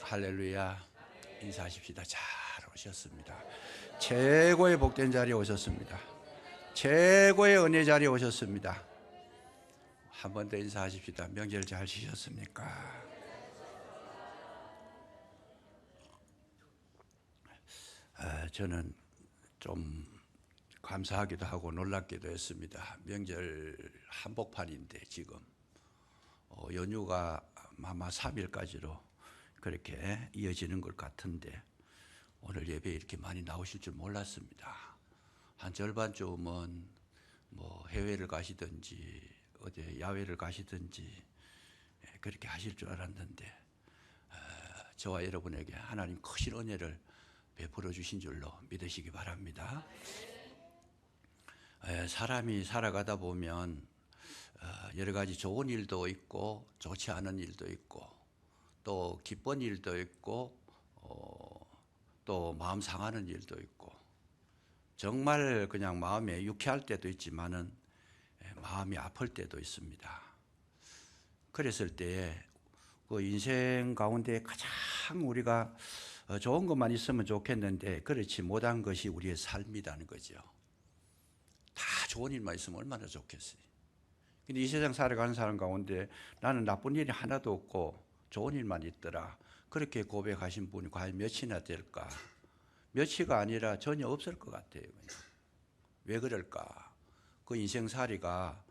할렐루야. 인사하십시다. 잘 오셨습니다. 최고의 복된 자리에 오셨습니다. 최고의 은혜 자리에 오셨습니다. 한 번 더 인사하십시다. 명절 잘 지셨습니까? 저는 좀 감사하기도 하고 놀랍기도 했습니다. 명절 한복판인데 지금 연휴가 아마 3일까지로 그렇게 이어지는 것 같은데 오늘 예배에 이렇게 많이 나오실 줄 몰랐습니다. 한 절반쯤은 뭐 해외를 가시든지 어디 야외를 가시든지 그렇게 하실 줄 알았는데 저와 여러분에게 하나님 크신 은혜를 베풀어 주신 줄로 믿으시기 바랍니다. 사람이 살아가다 보면 여러 가지 좋은 일도 있고 좋지 않은 일도 있고 또 기쁜 일도 있고 또 마음 상하는 일도 있고 정말 그냥 마음에 유쾌할 때도 있지만은 마음이 아플 때도 있습니다. 그랬을 때 그 인생 가운데 가장 우리가 좋은 것만 있으면 좋겠는데 그렇지 못한 것이 우리의 삶이라는 거죠. 다 좋은 일만 있으면 얼마나 좋겠어요. 근데 이 세상 살아가는 사람 가운데 나는 나쁜 일이 하나도 없고 좋은 일만 있더라. 그렇게 고백하신 분이 과연 몇이나 될까? 몇이가 아니라 전혀 없을 것 같아요. 그냥. 왜 그럴까? 그 인생살이가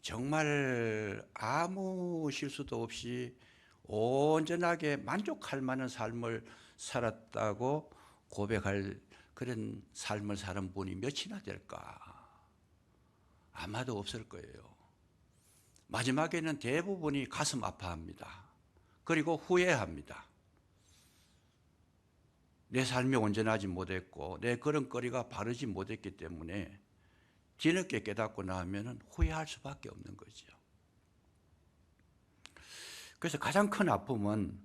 정말 아무 실수도 없이 온전하게 만족할 만한 삶을 살았다고 고백할 그런 삶을 사는 분이 몇이나 될까? 아마도 없을 거예요. 마지막에는 대부분이 가슴 아파합니다. 그리고 후회합니다. 내 삶이 온전하지 못했고 내 걸음걸이가 바르지 못했기 때문에 뒤늦게 깨닫고 나면 후회할 수밖에 없는 거죠. 그래서 가장 큰 아픔은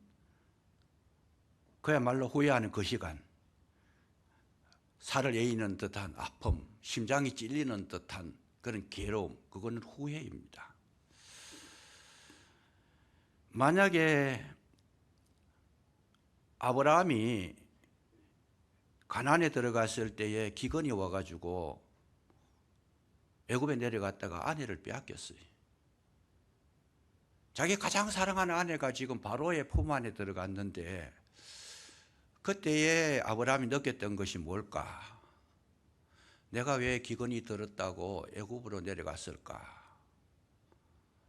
그야말로 후회하는 그 시간, 살을 에이는 듯한 아픔, 심장이 찔리는 듯한 그런 괴로움, 그거는 후회입니다. 만약에 아브라함이 가나안에 들어갔을 때에 기근이 와가지고 애굽에 내려갔다가 아내를 빼앗겼어요. 자기 가장 사랑하는 아내가 지금 바로의 품 안에 들어갔는데 그때에 아브라함이 느꼈던 것이 뭘까? 내가 왜 기근이 들었다고 애굽으로 내려갔을까?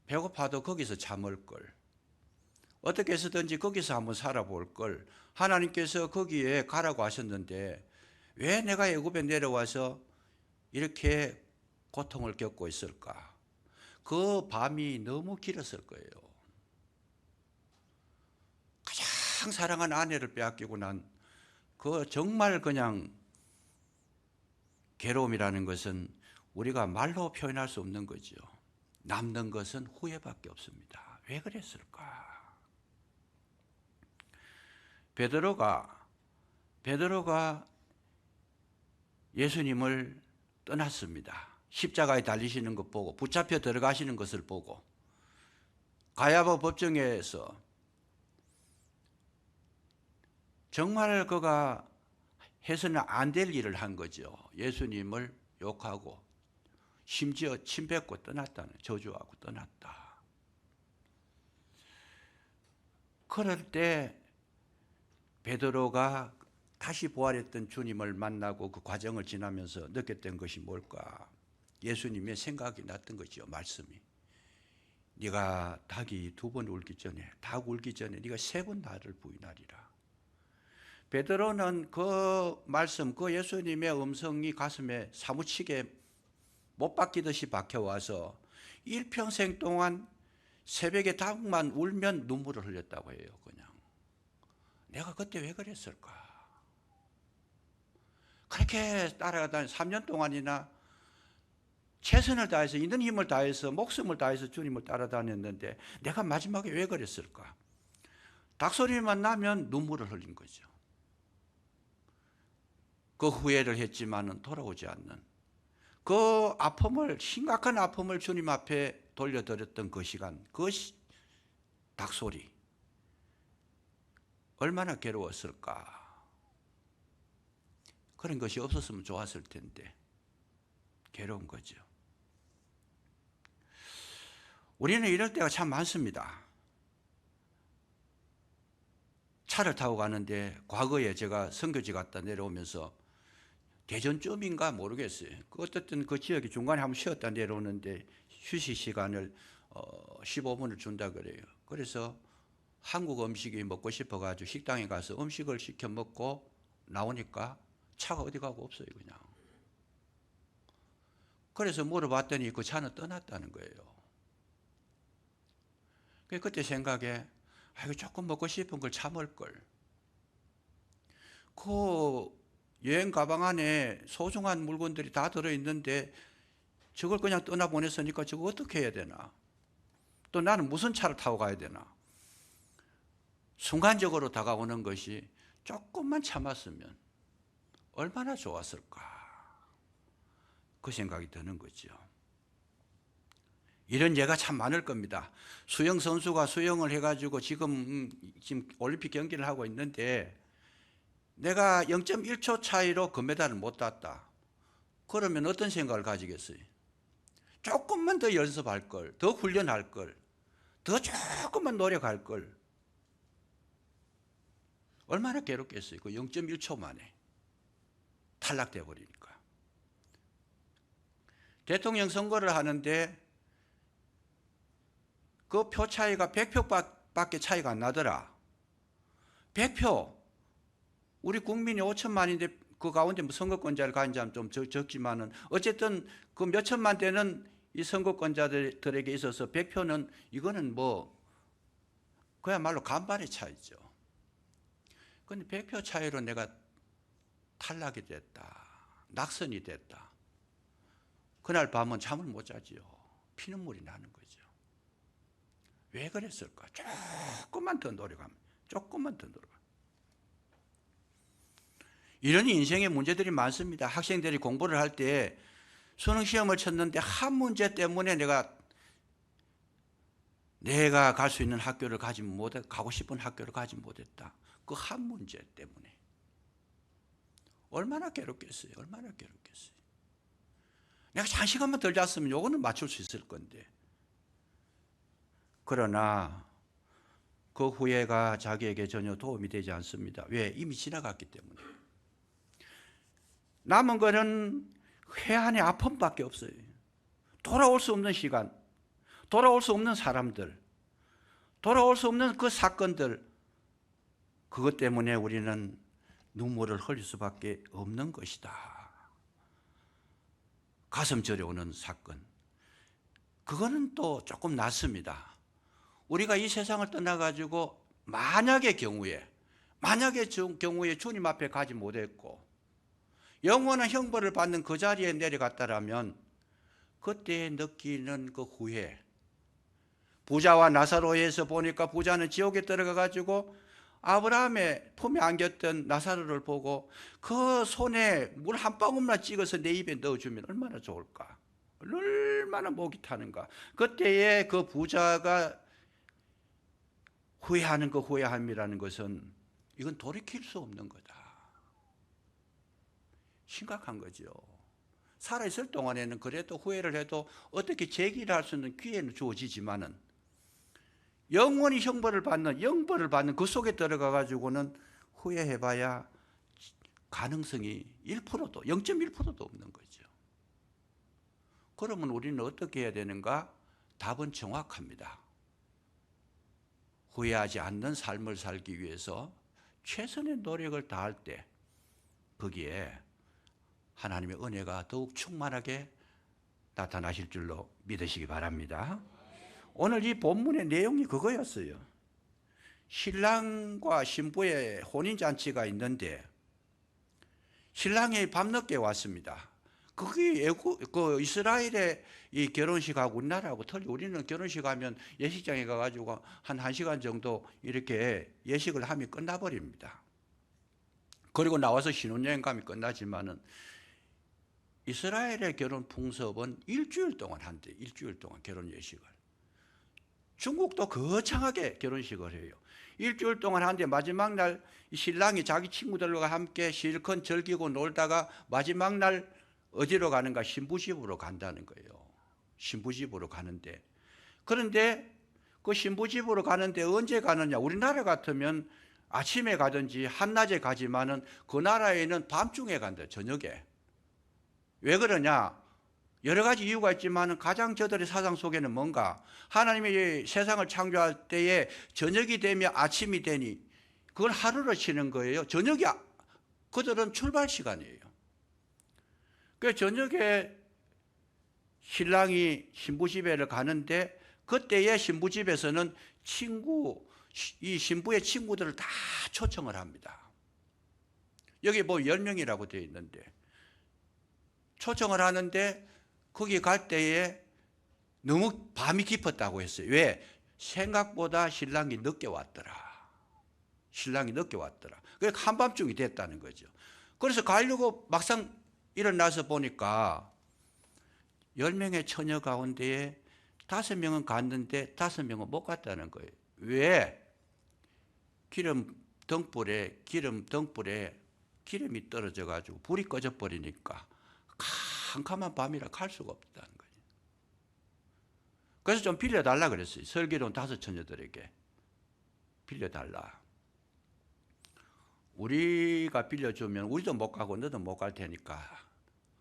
배고파도 거기서 참을 걸. 어떻게 해서든지 거기서 한번 살아볼 걸. 하나님께서 거기에 가라고 하셨는데 왜 내가 애굽에 내려와서 이렇게 고통을 겪고 있을까? 그 밤이 너무 길었을 거예요. 가장 사랑하는 아내를 빼앗기고 난 그 정말 그냥 괴로움이라는 것은 우리가 말로 표현할 수 없는 거죠. 남는 것은 후회밖에 없습니다. 왜 그랬을까? 베드로가 예수님을 떠났습니다. 십자가에 달리시는 것 보고 붙잡혀 들어가시는 것을 보고 가야바 법정에서 정말 그가 해서는 안 될 일을 한 거죠. 예수님을 욕하고 심지어 침뱉고 떠났다는, 저주하고 떠났다. 그럴 때 베드로가 다시 부활했던 주님을 만나고 그 과정을 지나면서 느꼈던 것이 뭘까? 예수님의 생각이 났던 거죠. 말씀이. 네가 닭이 2번 울기 전에, 닭 울기 전에 네가 3번 나를 부인하리라. 베드로는 그 말씀, 그 예수님의 음성이 가슴에 사무치게 못 박히듯이 박혀와서 일평생 동안 새벽에 닭만 울면 눈물을 흘렸다고 해요. 그냥 내가 그때 왜 그랬을까? 그렇게 따라가다 3년 동안이나 최선을 다해서 있는 힘을 다해서 목숨을 다해서 주님을 따라다녔는데 내가 마지막에 왜 그랬을까? 닭소리만 나면 눈물을 흘린 거죠. 그 후회를 했지만은 돌아오지 않는 그 아픔을, 심각한 아픔을 주님 앞에 돌려드렸던 그 시간, 그 닭소리, 얼마나 괴로웠을까. 그런 것이 없었으면 좋았을 텐데 괴로운 거죠. 우리는 이럴 때가 참 많습니다. 차를 타고 가는데 과거에 제가 선교지 갔다 내려오면서 대전쯤인가 모르겠어요. 어쨌든 그 지역이 중간에 한번 쉬었다 내려오는데 휴식 시간을 15분을 준다 그래요. 그래서 한국 음식이 먹고 싶어가지고 식당에 가서 음식을 시켜 먹고 나오니까 차가 어디 가고 없어요, 그냥. 그래서 물어봤더니 그 차는 떠났다는 거예요. 그때 생각에 이거 조금 먹고 싶은 걸 참을 걸. 그 여행 가방 안에 소중한 물건들이 다 들어있는데 저걸 그냥 떠나보냈으니까 저거 어떻게 해야 되나. 또 나는 무슨 차를 타고 가야 되나. 순간적으로 다가오는 것이 조금만 참았으면 얼마나 좋았을까. 그 생각이 드는 거죠. 이런 예가 참 많을 겁니다. 수영 선수가 수영을 해가지고 지금 올림픽 경기를 하고 있는데 내가 0.1초 차이로 금메달을 못 땄다. 그러면 어떤 생각을 가지겠어요? 조금만 더 연습할 걸, 더 훈련할 걸, 더 조금만 노력할 걸. 얼마나 괴롭겠어요? 그 0.1초 만에 탈락돼 버리니까. 대통령 선거를 하는데 그 표 차이가 100표밖에 차이가 안 나더라. 100표. 우리 국민이 5천만인데 그 가운데 뭐 선거권자를 가진 자는 좀 적지만은 어쨌든 그 몇천만 되는 이 선거권자들에게 있어서 100표는 이거는 뭐 그야말로 간발의 차이죠. 그런데 100표 차이로 내가 탈락이 됐다. 낙선이 됐다. 그날 밤은 잠을 못 자지요. 피눈물이 나는 거죠. 왜 그랬을까? 조금만 더 노력하면, 조금만 더 노력하면. 이런 인생의 문제들이 많습니다. 학생들이 공부를 할 때 수능 시험을 쳤는데 한 문제 때문에 내가 갈 수 있는 학교를 가고 싶은 학교를 가지 못했다. 그 한 문제 때문에. 얼마나 괴롭겠어요. 얼마나 괴롭겠어요. 내가 한 시간만 덜 잤으면 요거는 맞출 수 있을 건데. 그러나 그 후회가 자기에게 전혀 도움이 되지 않습니다. 왜? 이미 지나갔기 때문에. 남은 거는 회한의 아픔밖에 없어요. 돌아올 수 없는 시간, 돌아올 수 없는 사람들, 돌아올 수 없는 그 사건들, 그것 때문에 우리는 눈물을 흘릴 수밖에 없는 것이다. 가슴 저려오는 사건. 그거는 또 조금 낫습니다. 우리가 이 세상을 떠나가지고 만약의 경우에 주님 앞에 가지 못했고 영원한 형벌을 받는 그 자리에 내려갔다라면 그때 느끼는 그 후회. 부자와 나사로에서 보니까 부자는 지옥에 들어가가지고 아브라함의 품에 안겼던 나사로를 보고 그 손에 물 한 방울만 찍어서 내 입에 넣어주면 얼마나 좋을까. 얼마나 목이 타는가. 그때의 그 부자가 후회하는 그 후회함이라는 것은 이건 돌이킬 수 없는 거다. 심각한 거죠. 살아있을 동안에는 그래도 후회를 해도 어떻게 제기를 할 수 있는 기회는 주어지지만은 영원히 형벌을 받는 그 속에 들어가 가지고는 후회해봐야 가능성이 1%도 0.1%도 없는 거죠. 그러면 우리는 어떻게 해야 되는가? 답은 정확합니다. 후회하지 않는 삶을 살기 위해서 최선의 노력을 다할 때 거기에 하나님의 은혜가 더욱 충만하게 나타나실 줄로 믿으시기 바랍니다. 오늘 이 본문의 내용이 그거였어요. 신랑과 신부의 혼인잔치가 있는데 신랑이 밤늦게 왔습니다. 그게 그 이스라엘의 이 결혼식하고 우리나라하고 틀려. 우리는 결혼식 하면 예식장에 가가지고 한 1시간 정도 이렇게 예식을 하면 끝나버립니다. 그리고 나와서 신혼여행 가면 끝나지만은 이스라엘의 결혼 풍습은 일주일 동안 한대. 일주일 동안 결혼 예식을. 중국도 거창하게 결혼식을 해요. 일주일 동안 하는데 마지막 날 신랑이 자기 친구들과 함께 실컷 즐기고 놀다가 마지막 날 어디로 가는가? 신부집으로 간다는 거예요. 신부집으로 가는데, 그런데 그 신부집으로 가는데 언제 가느냐? 우리나라 같으면 아침에 가든지 한낮에 가지만은 그 나라에는 밤중에 간다, 저녁에. 왜 그러냐? 여러 가지 이유가 있지만 가장 저들의 사상 속에는 뭔가 하나님이 세상을 창조할 때에 저녁이 되면 아침이 되니 그걸 하루로 치는 거예요. 저녁이 그들은 출발 시간이에요. 그래서 저녁에 신랑이 신부집에를 가는데 그때의 신부집에서는 이 신부의 친구들을 다 초청을 합니다. 여기 뭐 10명이라고 되어 있는데 초청을 하는데 거기 갈 때에 너무 밤이 깊었다고 했어요. 왜? 생각보다 신랑이 늦게 왔더라. 신랑이 늦게 왔더라. 그래서 한밤중이 됐다는 거죠. 그래서 가려고 막상 일어나서 보니까 10명의 처녀 가운데에 5명은 갔는데 5명은 못 갔다는 거예요. 왜? 기름 등불에 기름이 떨어져 가지고 불이 꺼져 버리니까 캄캄한 밤이라 갈 수가 없다는 거예요. 그래서 좀 빌려달라 그랬어요. 슬기로운 5 처녀들에게 빌려달라. 우리가 빌려주면 우리도 못 가고 너도 못 갈 테니까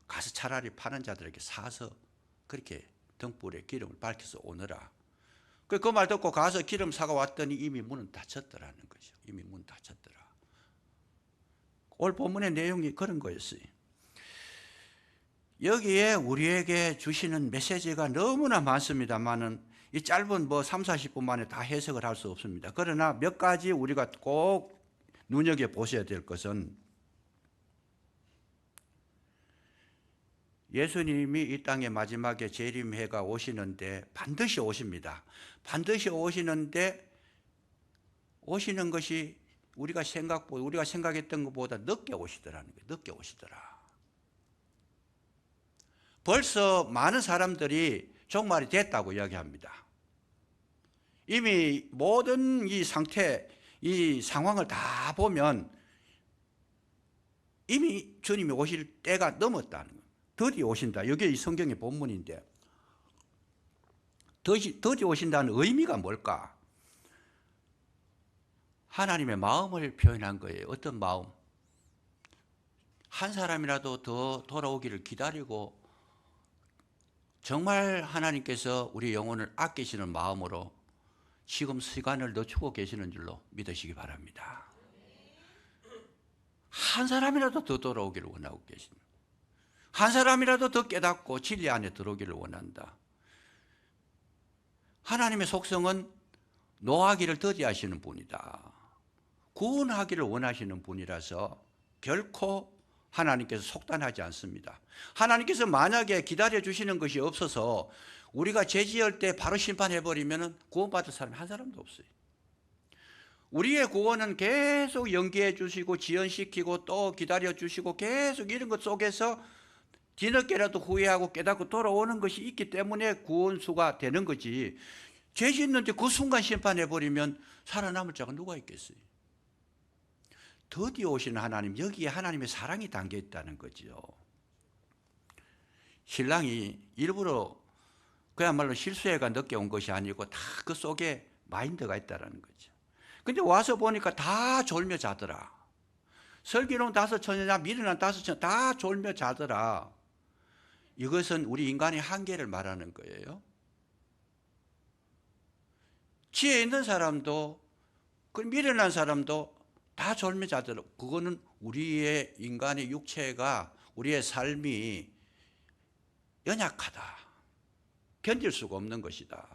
가서 차라리 파는 자들에게 사서 그렇게 등불에 기름을 밝혀서 오너라. 그 말 듣고 가서 기름 사가 왔더니 이미 문은 닫혔더라는 거죠. 이미 문 닫혔더라. 오늘 본문의 내용이 그런 거였어요. 여기에 우리에게 주시는 메시지가 너무나 많습니다만은 이 짧은 3, 40분 만에 다 해석을 할 수 없습니다. 그러나 몇 가지 우리가 꼭 눈여겨 보셔야 될 것은 예수님이 이 땅에 마지막에 재림해가 오시는데 반드시 오십니다. 반드시 오시는데 오시는 것이 우리가 생각했던 것보다 늦게 오시더라는 거예요. 늦게 오시더라. 벌써 많은 사람들이 종말이 됐다고 이야기합니다. 이미 모든 이 상태, 이 상황을 다 보면 이미 주님이 오실 때가 넘었다는 거예요. 드디어 오신다. 이게 이 성경의 본문인데 드디어 오신다는 의미가 뭘까? 하나님의 마음을 표현한 거예요. 어떤 마음? 한 사람이라도 더 돌아오기를 기다리고 정말 하나님께서 우리 영혼을 아끼시는 마음으로 지금 시간을 늦추고 계시는 줄로 믿으시기 바랍니다. 한 사람이라도 더 돌아오기를 원하고 계십니다. 한 사람이라도 더 깨닫고 진리 안에 들어오기를 원한다. 하나님의 속성은 노하기를 더디하시는 분이다. 구원하기를 원하시는 분이라서 결코 하나님께서 속단하지 않습니다. 하나님께서 만약에 기다려주시는 것이 없어서 우리가 죄 지을 때 바로 심판해버리면 구원받을 사람이 한 사람도 없어요. 우리의 구원은 계속 연기해 주시고 지연시키고 또 기다려 주시고 계속 이런 것 속에서 뒤늦게라도 후회하고 깨닫고 돌아오는 것이 있기 때문에 구원수가 되는 거지. 죄 짓는데 그 순간 심판해버리면 살아남을 자가 누가 있겠어요? 드디어 오시는 하나님, 여기에 하나님의 사랑이 담겨 있다는 거죠. 신랑이 일부러 그야말로 실수해가 늦게 온 것이 아니고 다 그 속에 마인드가 있다는 거죠. 근데 와서 보니까 다 졸며 자더라. 슬기로운 5 처녀냐 미련한 5 처녀 다 졸며 자더라. 이것은 우리 인간의 한계를 말하는 거예요. 지혜 있는 사람도 그 미련한 사람도 다 졸며 자더라. 그거는 우리의 인간의 육체가 우리의 삶이 연약하다. 견딜 수가 없는 것이다.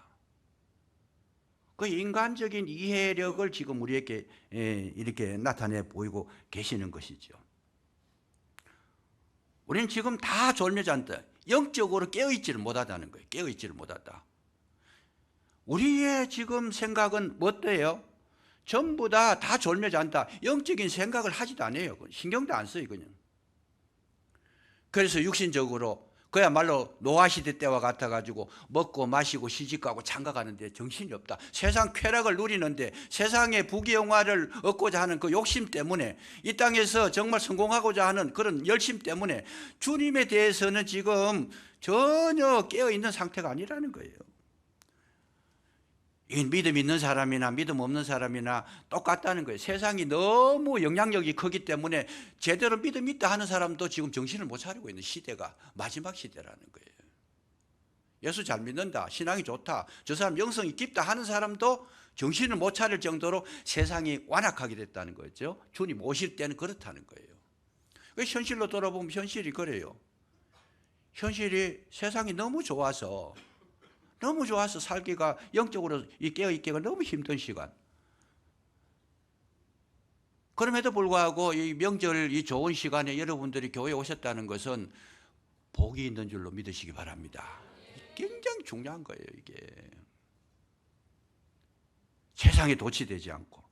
그 인간적인 이해력을 지금 우리에게 이렇게 나타내 보이고 계시는 것이죠. 우리는 지금 다 졸며 잔다. 영적으로 깨어있지를 못하다는 거예요. 깨어있지를 못하다. 우리의 지금 생각은 어때요? 전부 다 졸며 잔다. 영적인 생각을 하지도 않아요. 신경도 안 써요. 그냥. 그래서 육신적으로 그야말로 노아시대 때와 같아가지고 먹고 마시고 시집가고 장가가는데 정신이 없다. 세상 쾌락을 누리는데 세상의 부귀영화를 얻고자 하는 그 욕심 때문에 이 땅에서 정말 성공하고자 하는 그런 열심 때문에 주님에 대해서는 지금 전혀 깨어있는 상태가 아니라는 거예요. 이 믿음 있는 사람이나 믿음 없는 사람이나 똑같다는 거예요. 세상이 너무 영향력이 크기 때문에 제대로 믿음 있다 하는 사람도 지금 정신을 못 차리고 있는 시대가 마지막 시대라는 거예요. 예수 잘 믿는다, 신앙이 좋다, 저 사람 영성이 깊다 하는 사람도 정신을 못 차릴 정도로 세상이 완악하게 됐다는 거죠. 주님 오실 때는 그렇다는 거예요. 현실로 돌아보면 현실이 그래요. 현실이 세상이 너무 좋아서 살기가 영적으로 깨어있기가 너무 힘든 시간. 그럼에도 불구하고 이 명절 이 좋은 시간에 여러분들이 교회에 오셨다는 것은 복이 있는 줄로 믿으시기 바랍니다. 굉장히 중요한 거예요, 이게. 세상에 도취되지 않고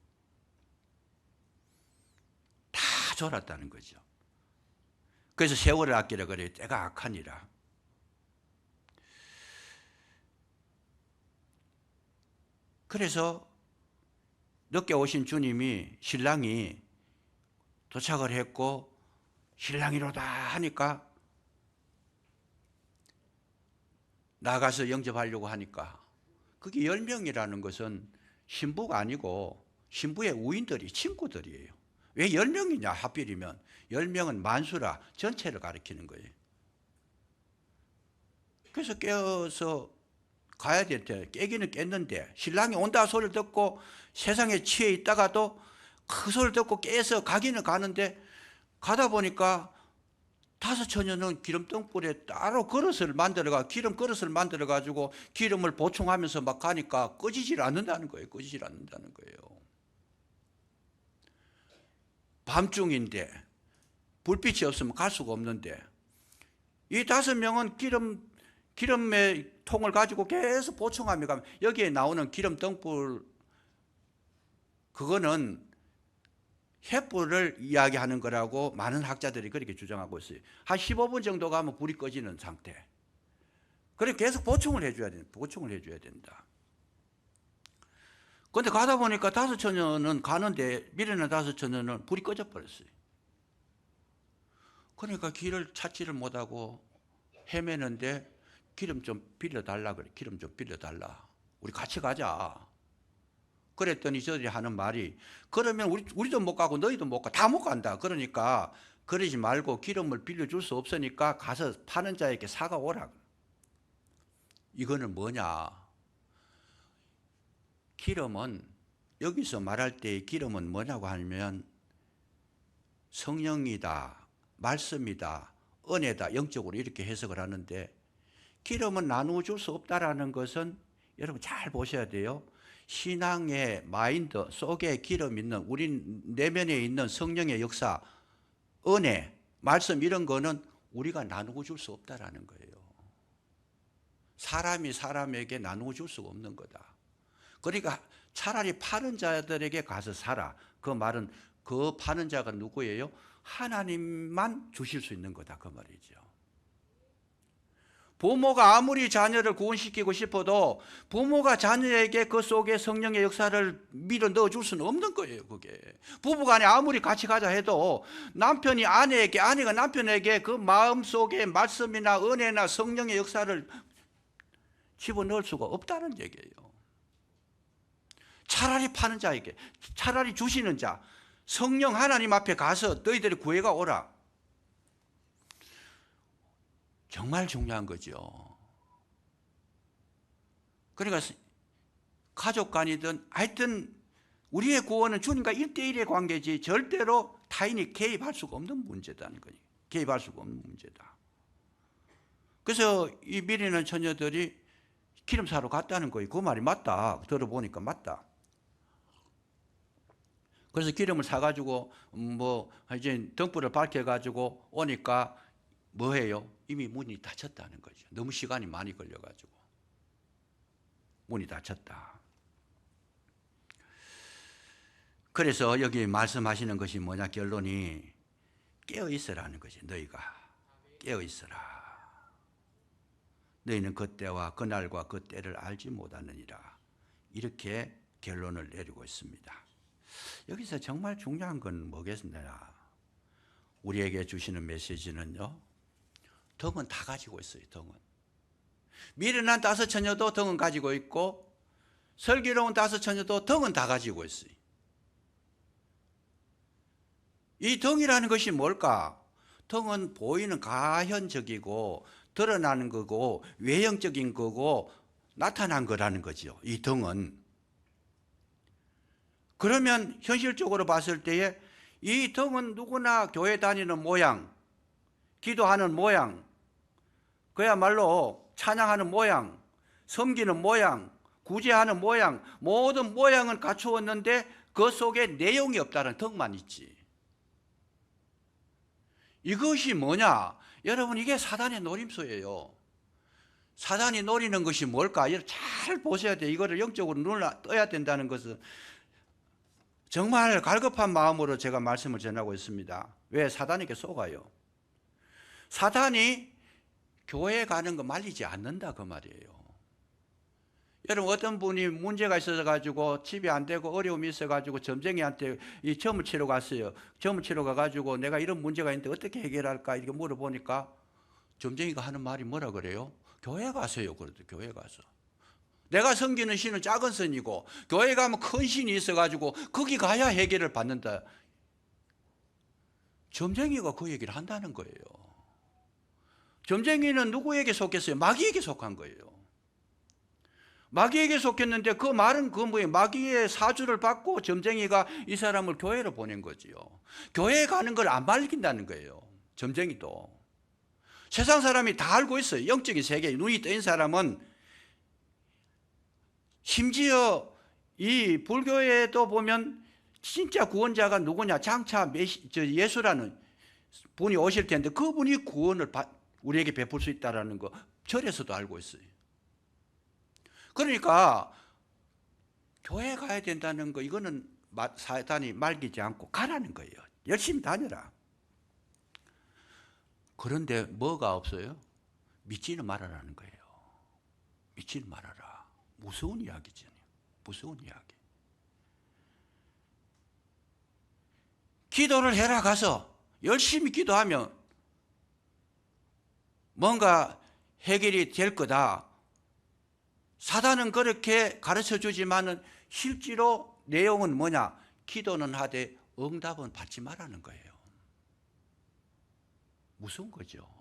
다 졸았다는 거죠. 그래서 세월을 아끼라 그래요. 때가 악하니라. 그래서 늦게 오신 주님이 신랑이 도착을 했고 신랑이로다 하니까 나가서 영접하려고 하니까 그게 10명이라는 것은 신부가 아니고 신부의 우인들이 친구들이에요. 왜 10명이냐 하필이면 10명은 만수라 전체를 가리키는 거예요. 그래서 깨어서 가야 될 때 깨기는 깼는데 신랑이 온다 소리를 듣고 세상에 취해 있다가도 그 소리를 듣고 깨서 가기는 가는데 가다 보니까 5 처녀는 기름등불에 따로 그릇을 만들어가 기름 그릇을 만들어 가지고 기름을 보충하면서 막 가니까 꺼지질 않는다는 거예요. 꺼지질 않는다는 거예요. 밤중인데 불빛이 없으면 갈 수가 없는데 이 5명은 기름의 통을 가지고 계속 보충하며 가면 여기에 나오는 기름 등불 그거는 횃불을 이야기하는 거라고 많은 학자들이 그렇게 주장하고 있어요. 한 15분 정도 가면 불이 꺼지는 상태. 그래 계속 보충을 해줘야 된다. 보충을 해줘야 된다. 그런데 가다 보니까 5 처녀는 가는데 미래는 5 처녀는 불이 꺼져 버렸어요. 그러니까 길을 찾지를 못하고 헤매는데 기름 좀 빌려달라 그래. 기름 좀 빌려달라. 우리 같이 가자. 그랬더니 저들이 하는 말이 그러면 우리도 못 가고 너희도 못 가. 다 못 간다. 그러니까 그러지 말고 기름을 빌려줄 수 없으니까 가서 파는 자에게 사가오라. 이거는 뭐냐. 기름은 여기서 말할 때의 기름은 뭐냐고 하면 성령이다. 말씀이다. 은혜다. 영적으로 이렇게 해석을 하는데 기름은 나누어 줄 수 없다라는 것은 여러분 잘 보셔야 돼요. 신앙의 마인드 속에 기름 있는 우리 내면에 있는 성령의 역사, 은혜, 말씀 이런 거는 우리가 나누어 줄 수 없다라는 거예요. 사람이 사람에게 나누어 줄 수가 없는 거다. 그러니까 차라리 파는 자들에게 가서 사라. 그 말은 그 파는 자가 누구예요? 하나님만 주실 수 있는 거다 그 말이죠. 부모가 아무리 자녀를 구원시키고 싶어도 부모가 자녀에게 그 속에 성령의 역사를 밀어 넣어줄 수는 없는 거예요. 그게 부부간에 아무리 같이 가자 해도 남편이 아내에게 아내가 남편에게 그 마음속에 말씀이나 은혜나 성령의 역사를 집어넣을 수가 없다는 얘기예요. 차라리 파는 자에게 차라리 주시는 자 성령 하나님 앞에 가서 너희들이 구해가 오라. 정말 중요한 거죠. 그러니까 가족 간이든 하여튼 우리의 구원은 주님과 1대1의 관계지 절대로 타인이 개입할 수가 없는 문제다는 거예요. 개입할 수가 없는 문제다. 그래서 이 미리는 처녀들이 기름 사러 갔다는 거예요. 그 말이 맞다. 들어보니까 맞다. 그래서 기름을 사가지고 이제 등불을 밝혀가지고 오니까 뭐예요? 이미 문이 닫혔다는 거죠. 너무 시간이 많이 걸려가지고 문이 닫혔다. 그래서 여기 말씀하시는 것이 뭐냐? 결론이 깨어있으라는 것이 너희가 깨어있으라. 너희는 그때와 그날과 그 때를 알지 못하느니라. 이렇게 결론을 내리고 있습니다. 여기서 정말 중요한 건 뭐겠느냐? 우리에게 주시는 메시지는요, 덩은 다 가지고 있어요. 덩은 미련한 다섯 처녀도 덩은 가지고 있고, 슬기로운 다섯 처녀도 덩은 다 가지고 있어요. 이 덩이라는 것이 뭘까? 덩은 보이는 가현적이고 드러나는 거고 외형적인 거고 나타난 거라는 거죠. 이 덩은. 그러면 현실적으로 봤을 때에 이 덩은 누구나 교회 다니는 모양, 기도하는 모양, 그야말로 찬양하는 모양, 섬기는 모양, 구제하는 모양, 모든 모양은 갖추었는데 그 속에 내용이 없다는 덩만 있지. 이것이 뭐냐? 여러분, 이게 사단의 노림수예요. 사단이 노리는 것이 뭘까? 잘 보셔야 돼요. 이거를 영적으로 눈을 떠야 된다는 것은 정말 갈급한 마음으로 제가 말씀을 전하고 있습니다. 왜? 사단에게 속아요. 사단이 교회에 가는 거 말리지 않는다 그 말이에요. 여러분, 어떤 분이 문제가 있어서 가지고 집이 안 되고 어려움이 있어 가지고 점쟁이한테 이 점을 치러 갔어요. 점을 치러 가 가지고 내가 이런 문제가 있는데 어떻게 해결할까 이렇게 물어보니까 점쟁이가 하는 말이 뭐라 그래요? 교회 가세요. 그래도 교회 가서. 내가 섬기는 신은 작은 선이고 교회 가면 큰 신이 있어 가지고 거기 가야 해결을 받는다. 점쟁이가 그 얘기를 한다는 거예요. 점쟁이는 누구에게 속했어요? 마귀에게 속한 거예요. 마귀에게 속했는데 그 말은 그 뭐예요? 마귀의 사주를 받고 점쟁이가 이 사람을 교회로 보낸 거지요. 교회에 가는 걸 안 말린다는 거예요. 점쟁이도. 세상 사람이 다 알고 있어요. 영적인 세계에 눈이 뜨인 사람은. 심지어 이 불교에도 보면 진짜 구원자가 누구냐? 장차 예수라는 분이 오실 텐데 그분이 구원을 우리에게 베풀 수 있다는 거 절에서도 알고 있어요. 그러니까 교회 가야 된다는 거, 이거는 사단이 말리지 않고 가라는 거예요. 열심히 다녀라. 그런데 뭐가 없어요? 믿지는 말아라는 거예요. 믿지는 말아라. 무서운 이야기잖아요. 무서운 이야기. 기도를 해라. 가서 열심히 기도하면 뭔가 해결이 될 거다. 사단은 그렇게 가르쳐 주지만은 실제로 내용은 뭐냐? 기도는 하되 응답은 받지 말라는 거예요. 무서운 거죠.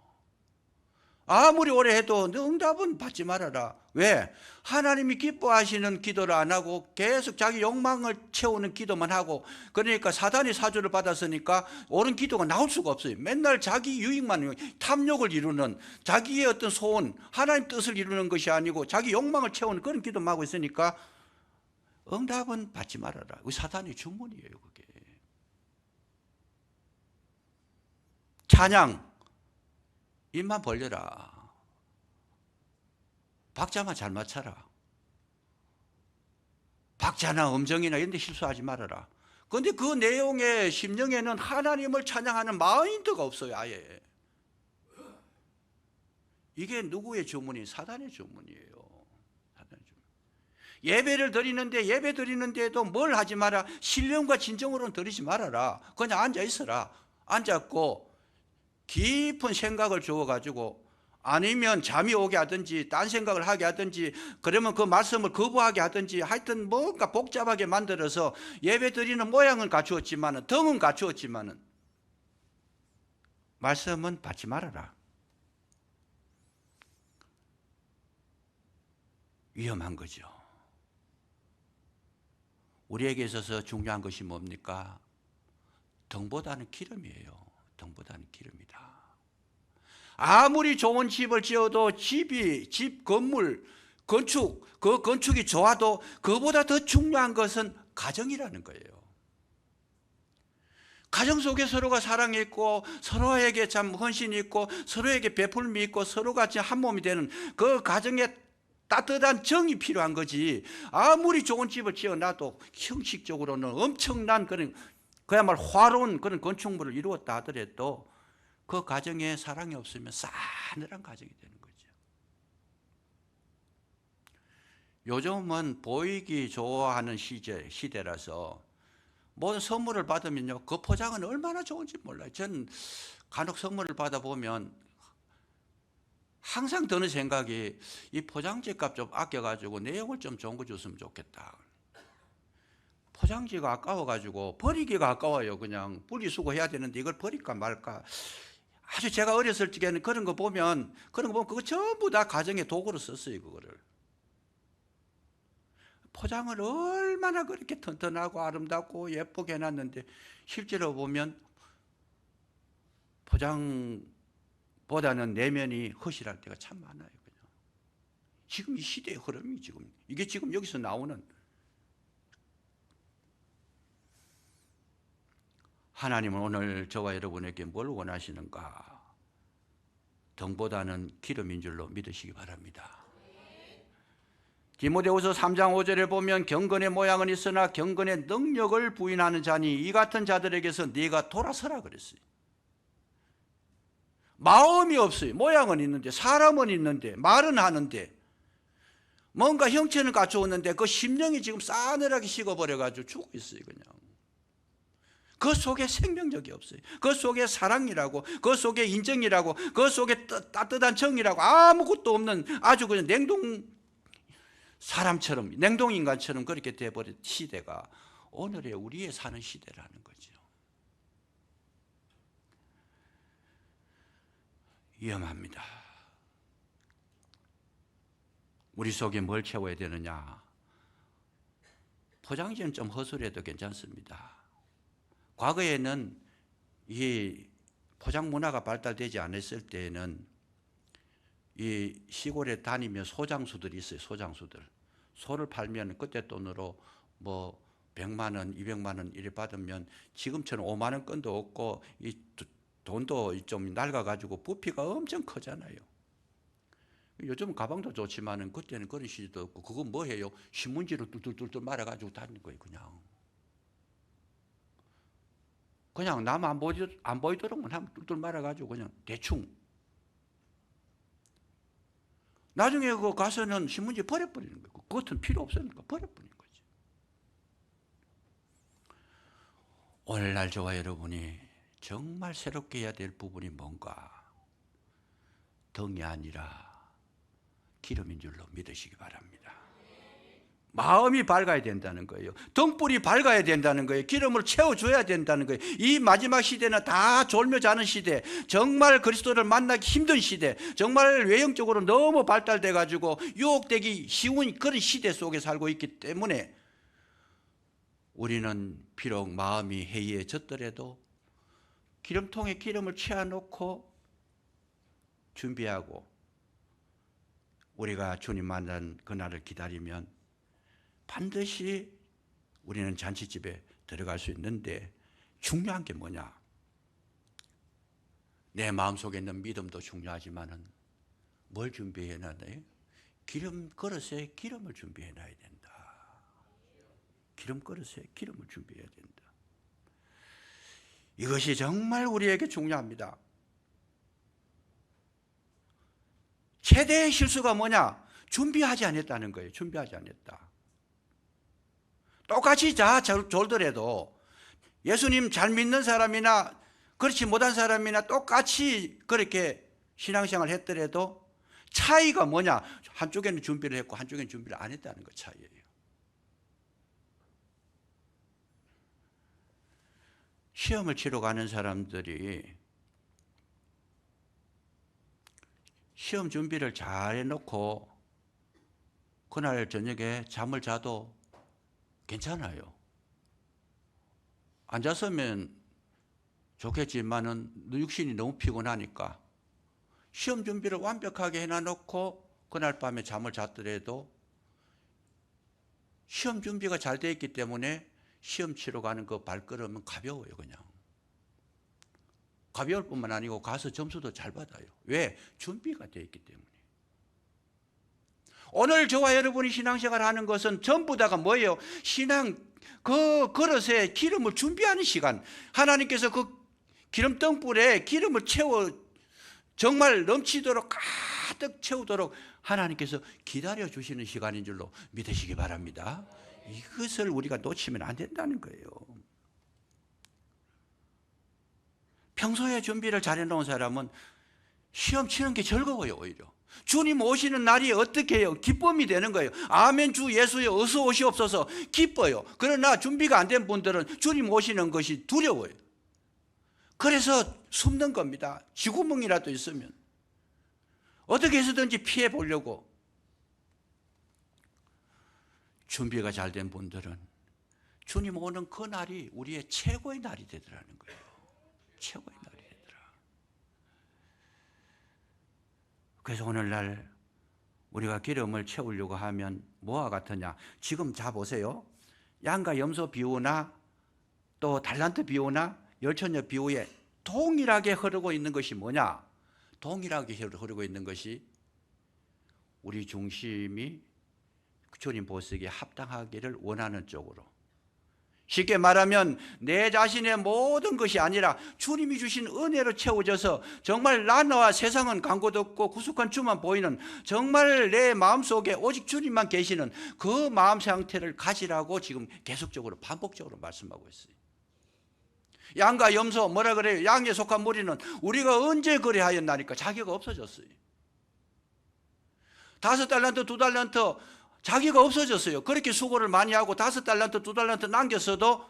아무리 오래 해도 응답은 받지 말아라. 왜? 하나님이 기뻐하시는 기도를 안 하고 계속 자기 욕망을 채우는 기도만 하고, 그러니까 사단이 사주를 받았으니까 옳은 기도가 나올 수가 없어요. 맨날 자기 유익만, 탐욕을 이루는, 자기의 어떤 소원, 하나님 뜻을 이루는 것이 아니고 자기 욕망을 채우는 그런 기도만 하고 있으니까 응답은 받지 말아라. 사단의 주문이에요, 그게. 찬양, 입만 벌려라. 박자만 잘 맞춰라. 박자나 음정이나 이런 데 실수하지 말아라. 그런데 그 내용의 심령에는 하나님을 찬양하는 마인드가 없어요, 아예. 이게 누구의 주문이? 사단의 주문이에요. 사단의 주문. 예배를 드리는데, 예배 드리는데도 뭘 하지 마라. 신령과 진정으로는 드리지 말아라. 그냥 앉아 있어라. 앉았고 깊은 생각을 주어가지고, 아니면 잠이 오게 하든지 딴 생각을 하게 하든지, 그러면 그 말씀을 거부하게 하든지, 하여튼 뭔가 복잡하게 만들어서 예배 드리는 모양은 갖추었지만은, 덩은 갖추었지만은 말씀은 받지 말아라. 위험한 거죠. 우리에게 있어서 중요한 것이 뭡니까? 덩보다는 기름이에요. 덩보다는 기름이다. 아무리 좋은 집을 지어도 집, 건물, 건축, 그 건축이 좋아도 그보다 더 중요한 것은 가정이라는 거예요. 가정 속에 서로가 사랑이 있고, 서로에게 참 헌신이 있고, 서로에게 베풀미 있고, 서로가 한 몸이 되는 그 가정에 따뜻한 정이 필요한 거지. 아무리 좋은 집을 지어놔도 형식적으로는 엄청난 그야말로 화로운 그런 건축물을 이루었다 하더라도 그 가정에 사랑이 없으면 싸늘한 가정이 되는 거죠. 요즘은 보이기 좋아하는 시대라서 모든 선물을 받으면요, 그 포장은 얼마나 좋은지 몰라요. 저는 간혹 선물을 받아보면 항상 드는 생각이, 이 포장지 값 좀 아껴가지고 내용을 좀 좋은 거 줬으면 좋겠다. 포장지가 아까워가지고 버리기가 아까워요. 그냥 분리수거해야 되는데 이걸 버릴까 말까. 아주 제가 어렸을 적에는 그런 거 보면 그거 전부 다 가정의 도구로 썼어요. 그거를 포장을 얼마나 그렇게 튼튼하고 아름답고 예쁘게 해놨는데 실제로 보면 포장보다는 내면이 허실할 때가 참 많아요. 그냥 지금 이 시대의 흐름이 이게 지금 여기서 나오는, 하나님은 오늘 저와 여러분에게 뭘 원하시는가? 등보다는 기름인 줄로 믿으시기 바랍니다. 디모데후서 3장 5절에 보면 경건의 모양은 있으나 경건의 능력을 부인하는 자니 이 같은 자들에게서 네가 돌아서라 그랬어요. 마음이 없어요. 모양은 있는데, 사람은 있는데, 말은 하는데, 뭔가 형체는 갖추었는데 그 심령이 지금 싸늘하게 식어버려가지고 죽어 있어요. 그냥 그 속에 생명력이 없어요. 그 속에 사랑이라고, 그 속에 인정이라고, 그 속에 따뜻한 정이라고 아무것도 없는 아주 그냥 사람처럼, 냉동인간처럼 그렇게 돼버린 시대가 오늘의 우리의 사는 시대라는 거죠. 위험합니다. 우리 속에 뭘 채워야 되느냐? 포장지는 좀 허술해도 괜찮습니다. 과거에는 이 포장 문화가 발달되지 않았을 때에는 이 시골에 다니면 소장수들이 있어요. 소장수들. 소를 팔면 그때 돈으로 뭐 100만 원, 200만 원 이래 받으면 지금처럼 5만 원권도 없고 이 돈도 좀 낡아가지고 부피가 엄청 크잖아요. 요즘 가방도 좋지만은 그때는 그런 시대도 없고, 그거 뭐 해요? 신문지로 뚫뚫뚫 말아가지고 다니는 거예요. 그냥 남 안 보이도록만 하면 뚫뚫 말아가지고 그냥 대충. 나중에 그 가서는 신문지 버려버리는 거예요. 그것은 필요 없으니까 버려버리는 거지. 오늘날 저와 여러분이 정말 새롭게 해야 될 부분이 뭔가? 등이 아니라 기름인 줄로 믿으시기 바랍니다. 마음이 밝아야 된다는 거예요. 등불이 밝아야 된다는 거예요. 기름을 채워줘야 된다는 거예요. 이 마지막 시대는 다 졸며 자는 시대, 정말 그리스도를 만나기 힘든 시대, 정말 외형적으로 너무 발달돼 가지고 유혹되기 쉬운 그런 시대 속에 살고 있기 때문에 우리는 비록 마음이 해이해졌더라도 기름통에 기름을 채워놓고 준비하고 우리가 주님 만난 그날을 기다리면 반드시 우리는 잔치집에 들어갈 수 있는데, 중요한 게 뭐냐? 내 마음속에 있는 믿음도 중요하지만은 뭘 준비해놔야 돼요? 기름 그릇에 기름을 준비해놔야 된다. 기름 그릇에 기름을 준비해야 된다. 이것이 정말 우리에게 중요합니다. 최대의 실수가 뭐냐? 준비하지 않았다는 거예요. 준비하지 않았다. 똑같이 졸더라도 예수님 잘 믿는 사람이나 그렇지 못한 사람이나 똑같이 그렇게 신앙생활을 했더라도 차이가 뭐냐? 한쪽에는 준비를 했고 한쪽에는 준비를 안 했다는 것 차이예요. 시험을 치러 가는 사람들이 시험 준비를 잘 해놓고 그날 저녁에 잠을 자도 괜찮아요. 안 잤으면 좋겠지만은 육신이 너무 피곤하니까 시험 준비를 완벽하게 해놔놓고 그날 밤에 잠을 잤더라도 시험 준비가 잘 되어 있기 때문에 시험 치러 가는 그 발걸음은 가벼워요. 그냥 가벼울 뿐만 아니고 가서 점수도 잘 받아요. 왜? 준비가 되어 있기 때문에. 오늘 저와 여러분이 신앙생활 하는 것은 전부 다가 뭐예요? 신앙 그 그릇에 기름을 준비하는 시간. 하나님께서 그 기름 등불에 기름을 정말 넘치도록 가득 채우도록 하나님께서 기다려 주시는 시간인 줄로 믿으시기 바랍니다. 이것을 우리가 놓치면 안 된다는 거예요. 평소에 준비를 잘해 놓은 사람은 시험 치는 게 즐거워요. 오히려 주님 오시는 날이 어떻게 해요? 기쁨이 되는 거예요. 아멘 주 예수여 어서 오시옵소서 기뻐요. 그러나 준비가 안 된 분들은 주님 오시는 것이 두려워요. 그래서 숨는 겁니다. 쥐구멍이라도 있으면 어떻게 해서든지 피해 보려고. 준비가 잘 된 분들은 주님 오는 그 날이 우리의 최고의 날이 되더라는 거예요. 최고의 날이 되더라. 그래서 오늘날 우리가 기름을 채우려고 하면 뭐와 같으냐? 지금 자 보세요. 양과 염소 비유나 또 달란트 비유나 열처녀 비유에 동일하게 흐르고 있는 것이 뭐냐? 동일하게 흐르고 있는 것이 우리 중심이 주님 보시기에 합당하기를 원하는 쪽으로. 쉽게 말하면 내 자신의 모든 것이 아니라 주님이 주신 은혜로 채워져서 정말 나와 세상은 광고도 없고 구속한 주만 보이는 정말 내 마음속에 오직 주님만 계시는 그 마음 상태를 가지라고 지금 계속적으로 반복적으로 말씀하고 있어요. 양과 염소 뭐라 그래요? 양에 속한 무리는 우리가 언제 그래하였나니까 자기가 없어졌어요. 5달란트 2달란트 자기가 없어졌어요. 그렇게 수고를 많이 하고 5달란트 2달란트 남겼어도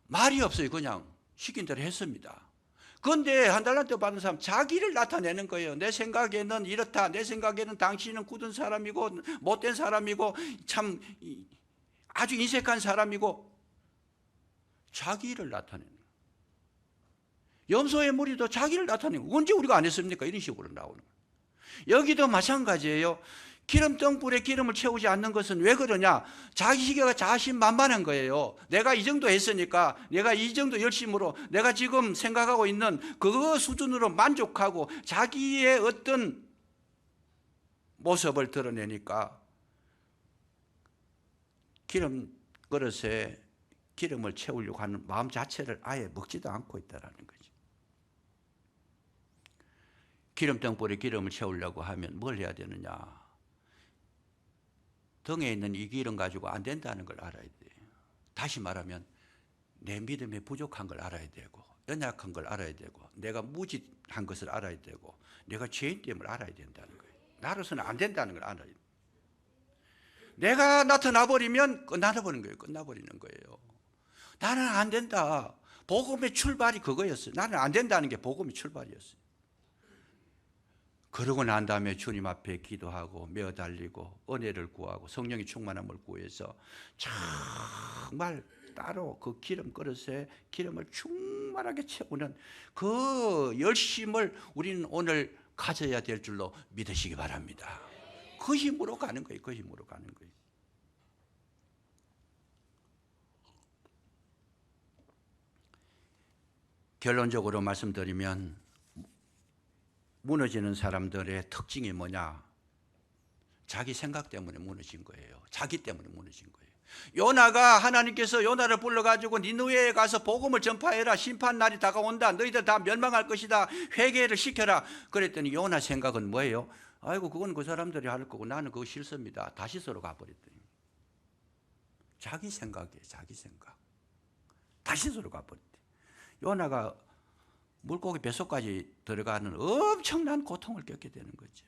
말이 없어요. 그냥 시킨 대로 했습니다. 그런데 1달란트 받은 사람 자기를 나타내는 거예요. 내 생각에는 이렇다. 내 생각에는 당신은 굳은 사람이고 못된 사람이고 참 아주 인색한 사람이고 자기를 나타내는 거예요. 염소의 무리도 자기를 나타내는 거예요. 언제 우리가 안 했습니까? 이런 식으로 나오는 거예요. 여기도 마찬가지예요. 기름덩불에 기름을 채우지 않는 것은 왜 그러냐? 자기가 자신만만한 거예요. 내가 이 정도 했으니까 내가 이 정도 열심으로 내가 지금 생각하고 있는 그 수준으로 만족하고 자기의 어떤 모습을 드러내니까 기름 그릇에 기름을 채우려고 하는 마음 자체를 아예 먹지도 않고 있다는 거죠. 기름덩불에 기름을 채우려고 하면 뭘 해야 되느냐? 등에 있는 이 기름 가지고 안 된다는 걸 알아야 돼요. 다시 말하면 내 믿음에 부족한 걸 알아야 되고 연약한 걸 알아야 되고 내가 무지한 것을 알아야 되고 내가 죄인됨을 알아야 된다는 거예요. 나로서는 안 된다는 걸 알아야 돼요. 내가 나타나 버리면 끝나버리는 거예요. 끝나버리는 거예요. 나는 안 된다. 복음의 출발이 그거였어요. 나는 안 된다는 게 복음의 출발이었어요. 그러고 난 다음에 주님 앞에 기도하고 메어달리고 은혜를 구하고 성령의 충만함을 구해서 정말 따로 그 기름 그릇에 기름을 충만하게 채우는 그 열심을 우리는 오늘 가져야 될 줄로 믿으시기 바랍니다. 그 힘으로 가는 거예요. 그 힘으로 가는 거예요. 결론적으로 말씀드리면 무너지는 사람들의 특징이 뭐냐? 자기 생각 때문에 무너진 거예요. 자기 때문에 무너진 거예요. 요나가 하나님께서 요나를 불러가지고 니느웨에 가서 복음을 전파해라. 심판 날이 다가온다. 너희들 다 멸망할 것이다. 회개를 시켜라. 그랬더니 요나 생각은 뭐예요? 아이고 그건 그 사람들이 할 거고 나는 그거 싫습니다. 다시서로 가버렸더니 자기 생각이에요. 자기 생각. 다시서로 가버렸대. 요나가 물고기 뱃속까지 들어가는 엄청난 고통을 겪게 되는 거죠.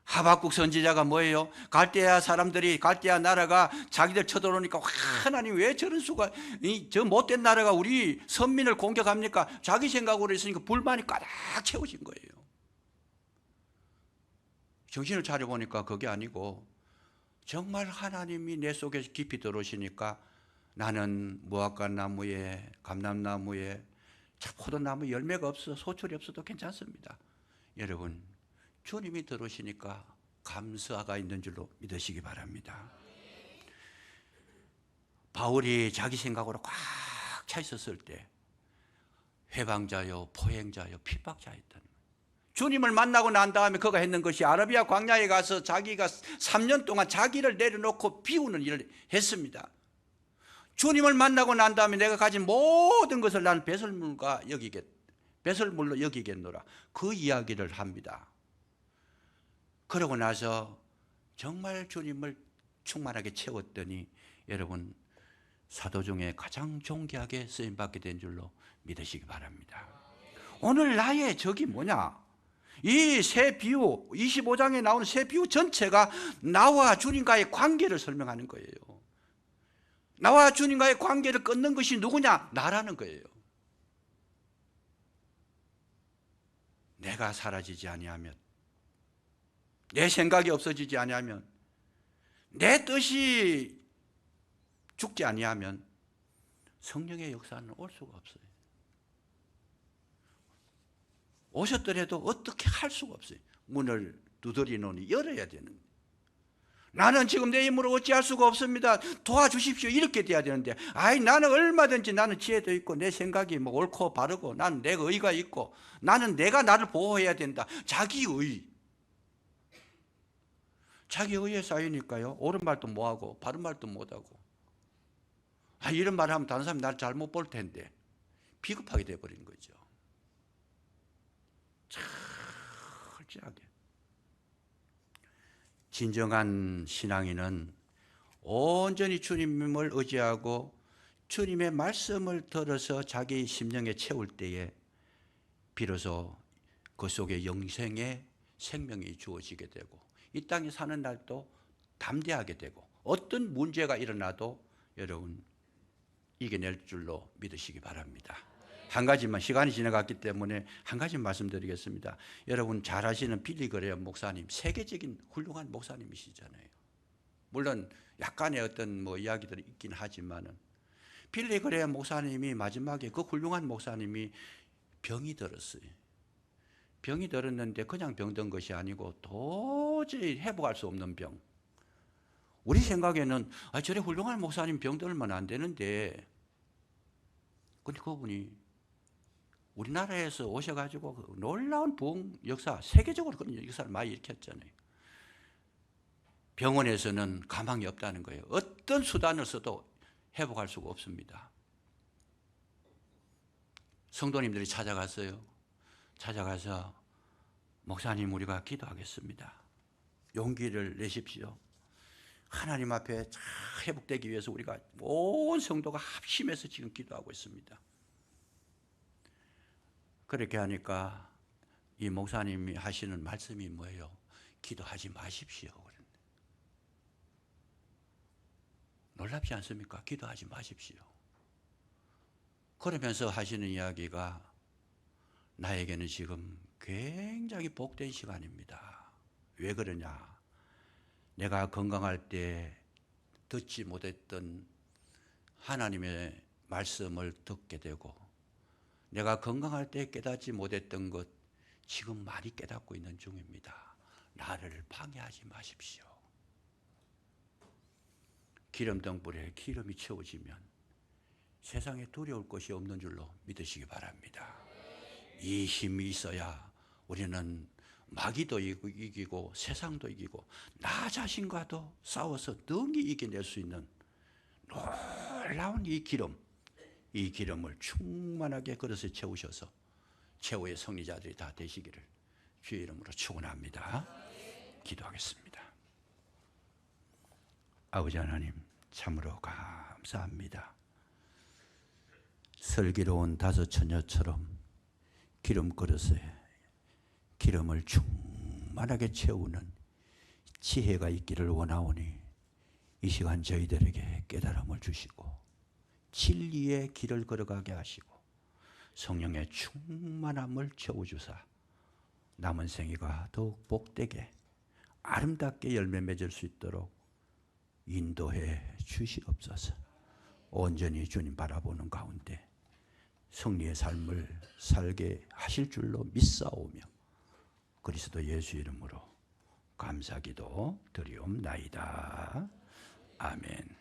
하박국 선지자가 뭐예요? 갈대아 사람들이 갈대아 나라가 자기들 쳐들어오니까 하나님 왜 저런 수가 저 못된 나라가 우리 선민을 공격합니까? 자기 생각으로 있으니까 불만이 가득 채워진 거예요. 정신을 차려보니까 그게 아니고 정말 하나님이 내 속에 깊이 들어오시니까 나는 무화과 나무에 감람나무에 포도나무 열매가 없어 소출이 없어도 괜찮습니다. 여러분 주님이 들어오시니까 감사가 있는 줄로 믿으시기 바랍니다. 바울이 자기 생각으로 꽉 차 있었을 때 회방자요 포행자요 핍박자였다는 거예요. 주님을 만나고 난 다음에 그가 했는 것이 아라비아 광야에 가서 자기가 3년 동안 자기를 내려놓고 비우는 일을 했습니다. 주님을 만나고 난 다음에 내가 가진 모든 것을 나는 배설물과 여기게 배설물로 여기겠노라. 그 이야기를 합니다. 그러고 나서 정말 주님을 충만하게 채웠더니 여러분 사도 중에 가장 존귀하게 쓰임받게 된 줄로 믿으시기 바랍니다. 오늘 나의 적이 뭐냐? 이 세 비유, 25장에 나오는 세 비유 전체가 나와 주님과의 관계를 설명하는 거예요. 나와 주님과의 관계를 끊는 것이 누구냐? 나라는 거예요. 내가 사라지지 아니하면, 내 생각이 없어지지 아니하면, 내 뜻이 죽지 아니하면 성령의 역사는 올 수가 없어요. 오셨더라도 어떻게 할 수가 없어요. 문을 두드리노니 열어야 되는 거예요. 나는 지금 내 힘으로 어찌할 수가 없습니다. 도와주십시오. 이렇게 돼야 되는데, 나는 얼마든지 나는 지혜도 있고 내 생각이 뭐 옳고 바르고 나는 내 의가 있고 나는 내가 나를 보호해야 된다. 자기의. 자기의에 쌓이니까요. 옳은 말도 못하고 바른 말도 못하고. 이런 말을 하면 다른 사람이 나를 잘못 볼 텐데 비겁하게 돼버린 거죠. 철저하게. 진정한 신앙인은 온전히 주님을 의지하고 주님의 말씀을 들어서 자기 심령에 채울 때에 비로소 그 속에 영생의 생명이 주어지게 되고 이 땅에 사는 날도 담대하게 되고 어떤 문제가 일어나도 여러분 이겨낼 줄로 믿으시기 바랍니다. 한 가지만, 시간이 지나갔기 때문에 한 가지 말씀드리겠습니다. 여러분 잘 아시는 빌리 그레엄 목사님, 세계적인 훌륭한 목사님이시잖아요. 물론 약간의 어떤 이야기들이 있긴 하지만은 빌리 그레엄 목사님이 마지막에 그 훌륭한 목사님이 병이 들었어요. 병이 들었는데 그냥 병든 것이 아니고 도저히 회복할 수 없는 병. 우리 생각에는 저래 훌륭한 목사님 병들면 안 되는데, 근데 그분이 우리나라에서 오셔가지고 놀라운 부흥 역사, 세계적으로 그런 역사를 많이 일으켰잖아요. 병원에서는 가망이 없다는 거예요. 어떤 수단을 써도 회복할 수가 없습니다. 성도님들이 찾아갔어요. 찾아가서 목사님 우리가 기도하겠습니다. 용기를 내십시오. 하나님 앞에 잘 회복되기 위해서 우리가 온 성도가 합심해서 지금 기도하고 있습니다. 그렇게 하니까 이 목사님이 하시는 말씀이 뭐예요? 기도하지 마십시오. 놀랍지 않습니까? 기도하지 마십시오. 그러면서 하시는 이야기가 나에게는 지금 굉장히 복된 시간입니다. 왜 그러냐? 내가 건강할 때 듣지 못했던 하나님의 말씀을 듣게 되고 내가 건강할 때 깨닫지 못했던 것 지금 많이 깨닫고 있는 중입니다. 나를 방해하지 마십시오. 기름등불에 기름이 채워지면 세상에 두려울 것이 없는 줄로 믿으시기 바랍니다. 이 힘이 있어야 우리는 마귀도 이기고 세상도 이기고 나 자신과도 싸워서 능히 이겨낼 수 있는 놀라운 이 기름을 충만하게 그릇에 채우셔서 최후의 승리자들이 다 되시기를 주의 이름으로 축원합니다. 기도하겠습니다. 아버지 하나님 참으로 감사합니다. 슬기로운 다섯 처녀처럼 기름 그릇에 기름을 충만하게 채우는 지혜가 있기를 원하오니 이 시간 저희들에게 깨달음을 주시고 진리의 길을 걸어가게 하시고 성령의 충만함을 채워주사 남은 생애가 더욱 복되게 아름답게 열매 맺을 수 있도록 인도해 주시옵소서. 온전히 주님 바라보는 가운데 승리의 삶을 살게 하실 줄로 믿사오며 그리스도 예수 이름으로 감사기도 드리옵나이다. 아멘.